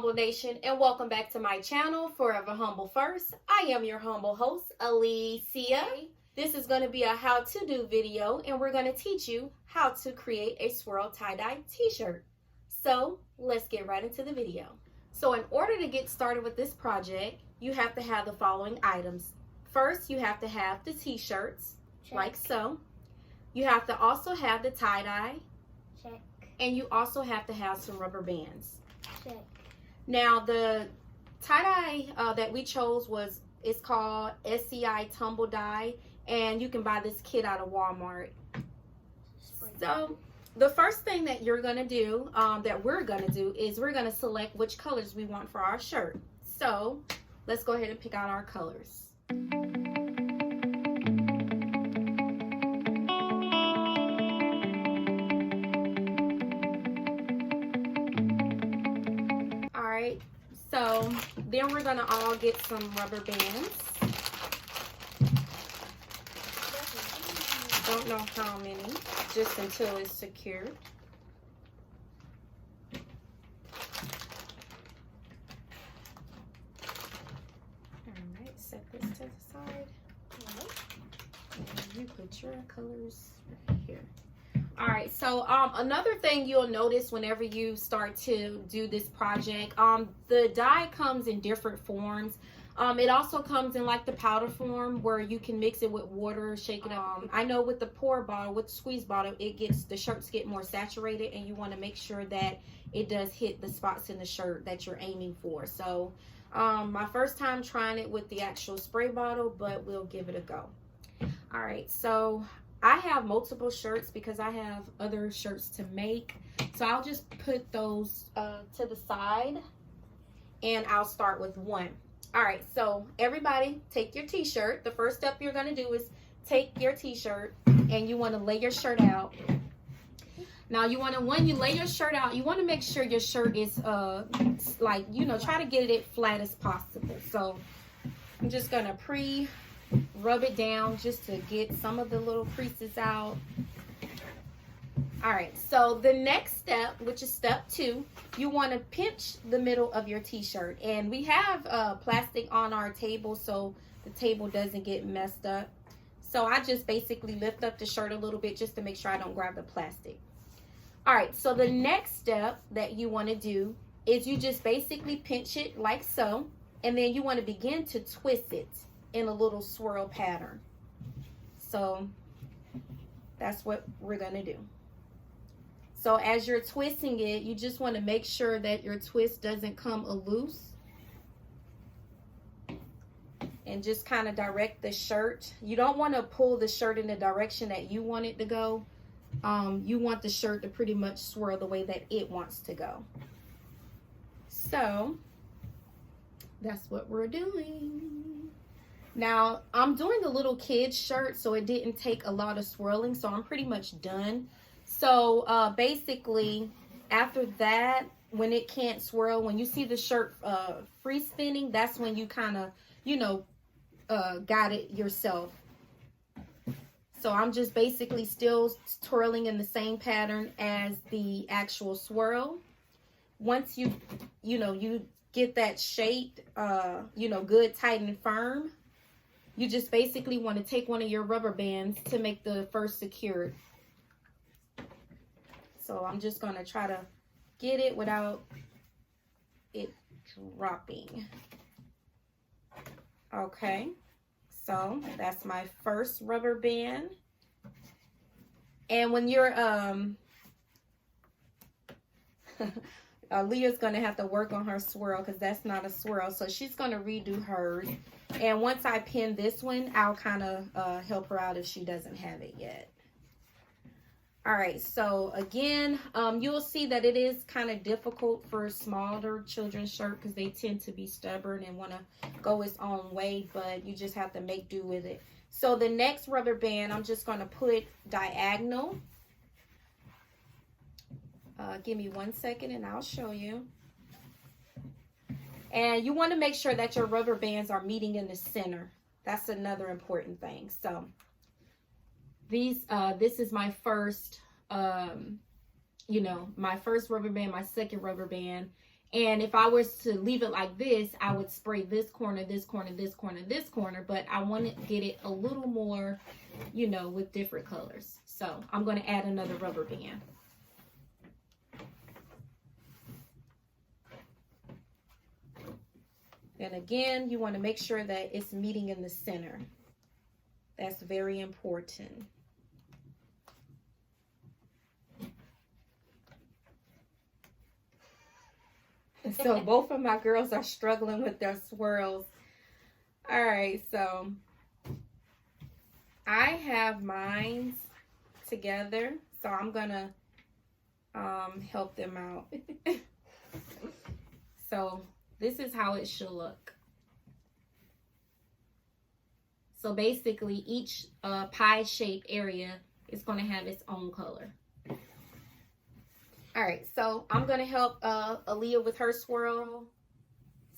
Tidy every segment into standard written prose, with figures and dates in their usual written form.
Humble Nation, and welcome back to my channel, Forever Humble First. I am your humble host, Alicia. This is going to be a how-to-do video, and we're going to teach you how to create a swirl tie-dye t-shirt. So, let's get right into the video. So, in order to get started with this project, you have to have the following items. First, you have to have the t-shirts, like so. You have to also have the tie-dye. Check. And you also have to have some rubber bands. Check. Now the tie-dye that we chose it's called SCI Tumble Dye, and you can buy this kit out of Walmart. So the first thing that you're gonna do, is we're gonna select which colors we want for our shirt. So let's go ahead and pick out our colors. So then we're gonna all get some rubber bands. Don't know how many, just until it's secured. Alright, set this to the side. And you put your colors right here. Alright, so another thing you'll notice whenever you start to do this project, the dye comes in different forms. It also comes in like the powder form where you can mix it with water, shake it up. I know with the pour bottle, with the squeeze bottle, the shirts get more saturated, and you want to make sure that it does hit the spots in the shirt that you're aiming for. So my first time trying it with the actual spray bottle, but we'll give it a go. Alright, so I have multiple shirts because I have other shirts to make. So I'll just put those to the side, and I'll start with one. All right, so everybody take your t-shirt. The first step you're going to do is take your t-shirt, and you want to lay your shirt out. Now when you lay your shirt out, you want to make sure your shirt is try to get it flat as possible. So I'm just going to rub it down just to get some of the little creases out. All right, so the next step, which is step 2, you want to pinch the middle of your t-shirt, and we have plastic on our table so the table doesn't get messed up. So I just basically lift up the shirt a little bit just to make sure I don't grab the plastic. All right, so the next step that you want to do is you just basically pinch it like so, and then you want to begin to twist it in a little swirl pattern. So that's what we're gonna do. So as you're twisting it, you just want to make sure that your twist doesn't come loose, and just kind of direct the shirt. You don't want to pull the shirt in the direction that you want it to go. You want the shirt to pretty much swirl the way that it wants to go. So that's what we're doing. Now, I'm doing a little kid's shirt, so it didn't take a lot of swirling, so I'm pretty much done. So basically, after that, when it can't swirl, when you see the shirt free spinning, that's when you kind of, got it yourself. So I'm just basically still twirling in the same pattern as the actual swirl. Once you get that shaped, good, tight, and firm, you just basically want to take one of your rubber bands to make the first secured. So I'm just going to try to get it without it dropping. Okay, so that's my first rubber band. And when you're, Leah's going to have to work on her swirl because that's not a swirl. So she's going to redo hers. And once I pin this one, I'll kind of help her out if she doesn't have it yet. All right, so again, you'll see that it is kind of difficult for smaller children's shirt because they tend to be stubborn and want to go its own way, but you just have to make do with it. So the next rubber band, I'm just going to put diagonal. Give me 1 second and I'll show you. And you want to make sure that your rubber bands are meeting in the center. That's another important thing. So this is my first, my first rubber band, my second rubber band, And if I was to leave it like this, I would spray this corner, this corner, this corner, this corner. But I want to get it a little more, you know, with different colors. So I'm going to add another rubber band. And again, you want to make sure that it's meeting in the center. That's very important. And so both of my girls are struggling with their swirls. All right, so I have mine together, so I'm gonna help them out. So this is how it should look. So basically each pie shaped area is going to have its own color. All right, so I'm going to help Aaliyah with her swirl.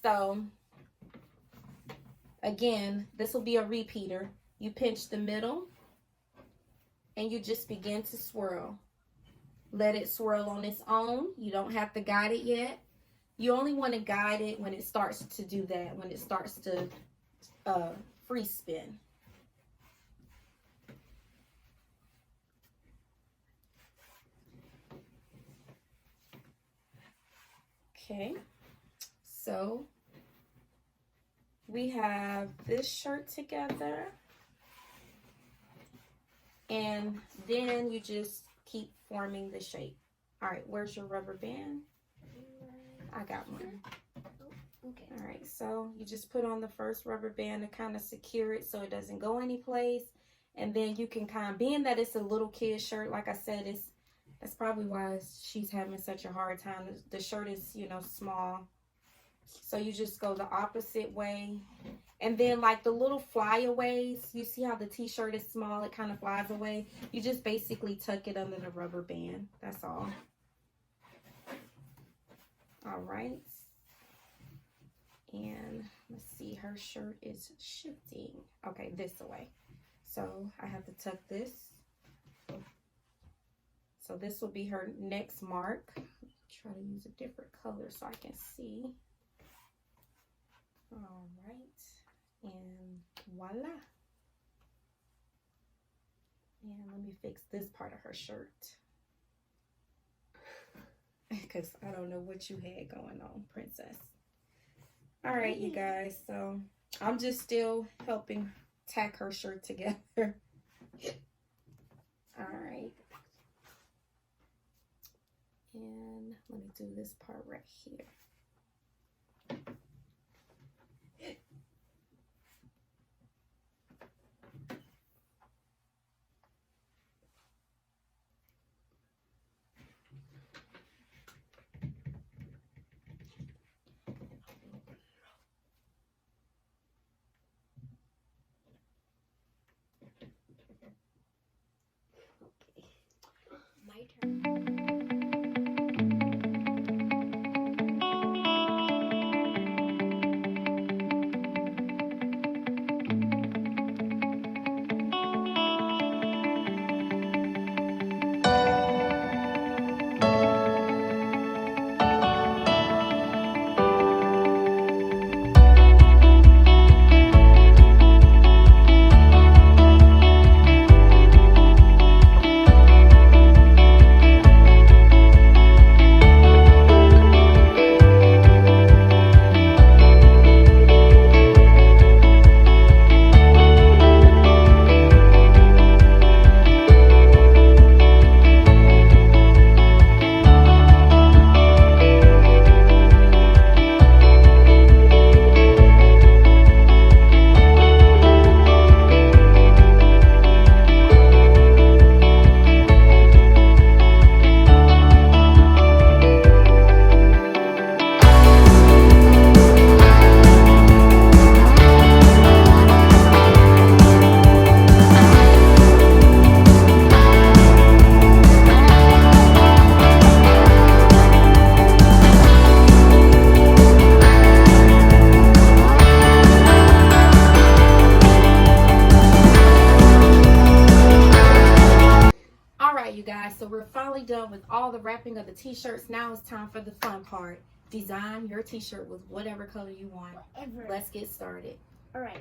So again, this will be a repeater. You pinch the middle and you just begin to swirl. Let it swirl on its own. You don't have to guide it yet. You only want to guide it when it starts to do that, when it starts to free spin. Okay, so we have this shirt together, and then you just keep forming the shape. All right, where's your rubber band? I got one. Okay. All right, so you just put on the first rubber band to kind of secure it so it doesn't go anyplace. And then you can kind of, being that it's a little kid shirt, like I said, that's probably why she's having such a hard time. The shirt is, you know, small. So you just go the opposite way. And then like the little flyaways, you see how the t-shirt is small, it kind of flies away. You just basically tuck it under the rubber band. That's all. All right. And let's see, her shirt is shifting. Okay, this way. So I have to tuck this. So this will be her next mark. Try to use a different color so I can see. All right. And voila. And let me fix this part of her shirt. Because I don't know what you had going on, princess. All right, you guys. So I'm just still helping tack her shirt together. All right. And let me do this part right here. My turn. So we're finally done with all the wrapping of the t-shirts. Now it's time for the fun part, design your t-shirt with whatever color you want. Whatever. Let's get started. All right.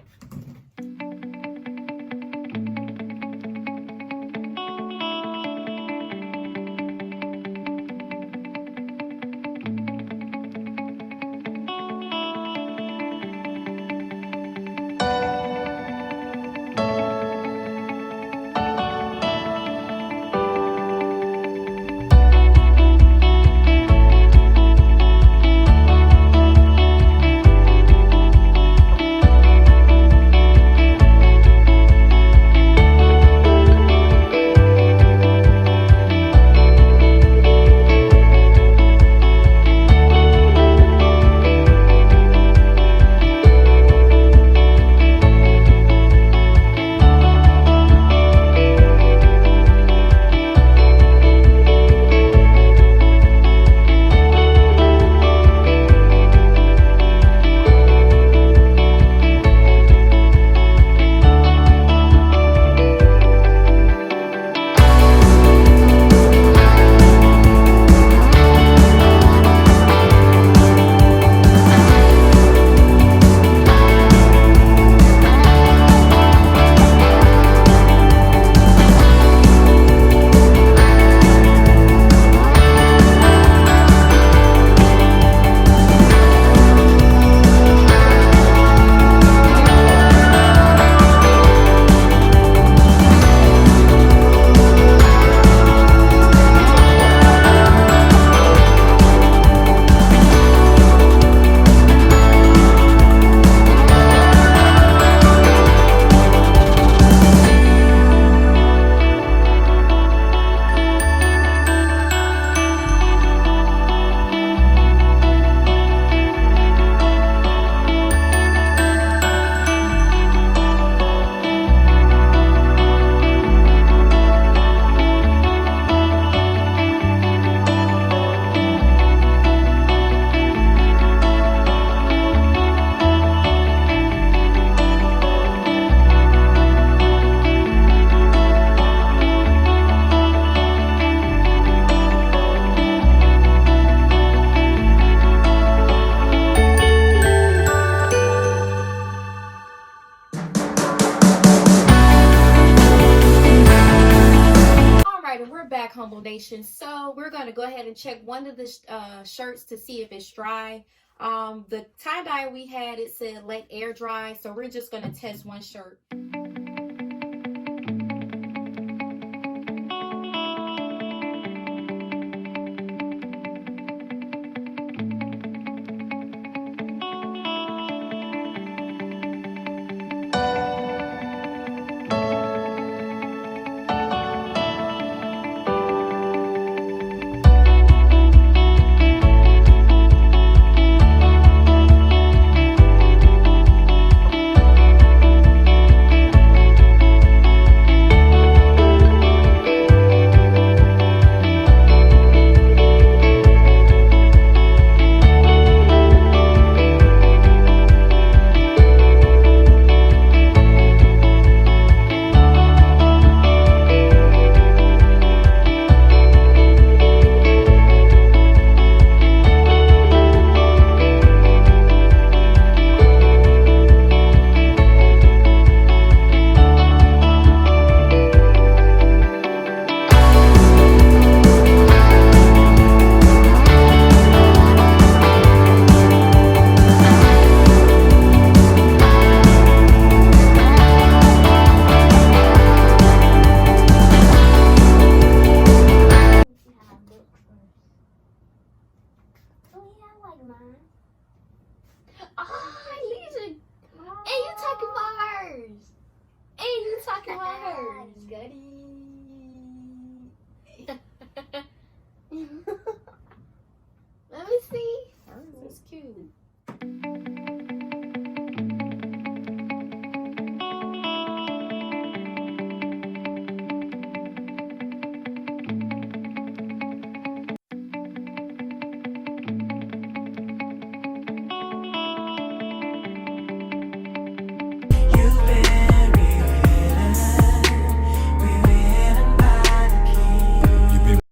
Back, Humble Nation. So we're going to go ahead and check one of the shirts to see if it's dry. The tie-dye we had, it said let air dry, so we're just going to test one shirt.